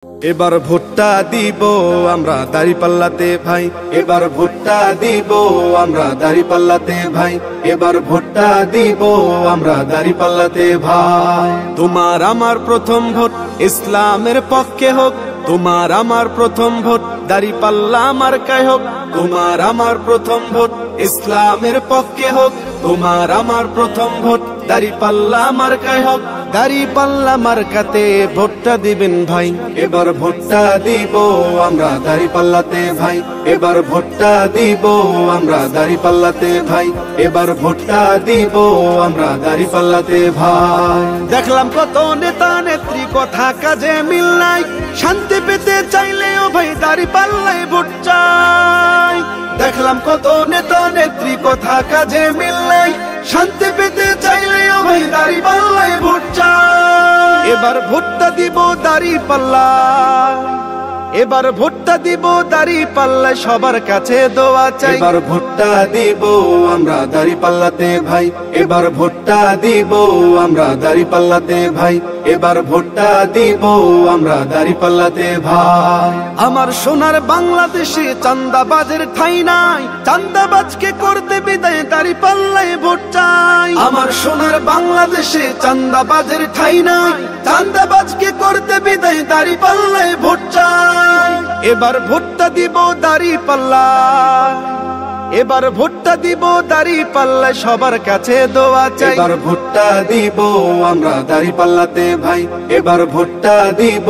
এবার ভোটটা দিব আমরা দাঁড়িপাল্লাতে ভাই, এবার ভোটটা দিব আমরা দাঁড়িপাল্লাতে ভাই, এবার ভোটটা দিব আমরা দাঁড়িপাল্লাতে ভাই। তোমার আমার প্রথম ভোট ইসলামের পক্ষে হোক, তোমার আমার প্রথম ভোট দাঁড়িপাল্লা মার্কায় হোক, তোমার আমার প্রথম ভোট ইসলামের পক্ষে হোক, তোমার আমার প্রথম ভোট দাঁড়িপাল্লা মার্কায় হোক। দাঁড়িপাল্লা মার্কাতে ভোটটা দিবেন ভাই, এবার ভোটটা দিব আমরা দাঁড়িপাল্লাতে ভাই, এবার ভোটটা দিব আমরা দাঁড়িপাল্লাতে ভাই, এবার ভোটটা দিব আমরা দাঁড়িপাল্লাতে ভাই। দেখলাম কত নেতা নেত্রী কথা কাজে মিল নাই, শান্তি পেতে চাইলেও ভাই দাঁড়িপাল্লায় ভোট চাই। দেখলাম কত নেতা নেত্রী কথা কাজে মিল নাই, শান্তি পেতে চাইলেও ভাই দাঁড়িপাল্লায় ভোট চাই। এবার ভোটটা দিব দাঁড়িপাল্লা, এবার ভোটটা দিব দাঁড়িপাল্লায় সবার কাছে দোয়া চাই। এবার ভোটটা দিব আমরা দাঁড়িপাল্লাতে ভাই, এবার ভোটটা দিব আমরা দাঁড়িপাল্লাতে ভাই, এবার ভোটটা দিব আমরা দাঁড়িপাল্লাতে ভাই। আমার সোনার বাংলাদেশে চাঁদাবাজের ঠাঁই নাই, চাঁদাবাজকে করতে বিদায় দাঁড়িপাল্লায় ভোট চাই। আমার সোনার বাংলাদেশে চাঁদাবাজের ঠাঁই নাই, চাঁদাবাজকে করতে বিদায় দাঁড়িপাল্লায় ভোট চাই। এবার ভোটটা দিব দাঁড়িপাল্লা, এবার ভোটটা দিব দাঁড়িপাল্লায় সবার কাছে দোয়া চাই। এবার ভোটটা দিব আমরা দাঁড়িপাল্লাতে ভাই, এবার ভোটটা দিব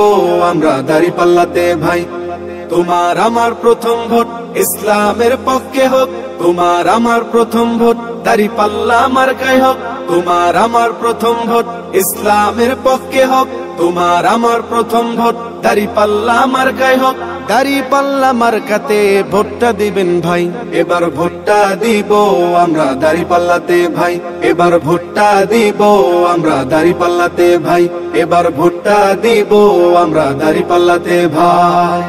আমরা দাঁড়িপাল্লাতে ভাই। তোমার আমার প্রথম ভোট ইসলামের পক্ষে হোক, তোমার আমার প্রথম ভোট দাঁড়িপাল্লা মার্কায় হোক, তোমার আমার প্রথম ভোট ইসলামের পক্ষে হোক, তোমার আমার প্রথম ভোট দাঁড়িপাল্লা মার্কায় হোক। দাঁড়িপাল্লা মার্কাতে ভোটটা দিবেন ভাই, এবার ভোটটা দিব আমরা দাঁড়িপাল্লাতে ভাই, এবার ভোটটা দিব আমরা দাঁড়িপাল্লাতে ভাই, এবার ভোটটা দিব আমরা দাঁড়িপাল্লাতে ভাই।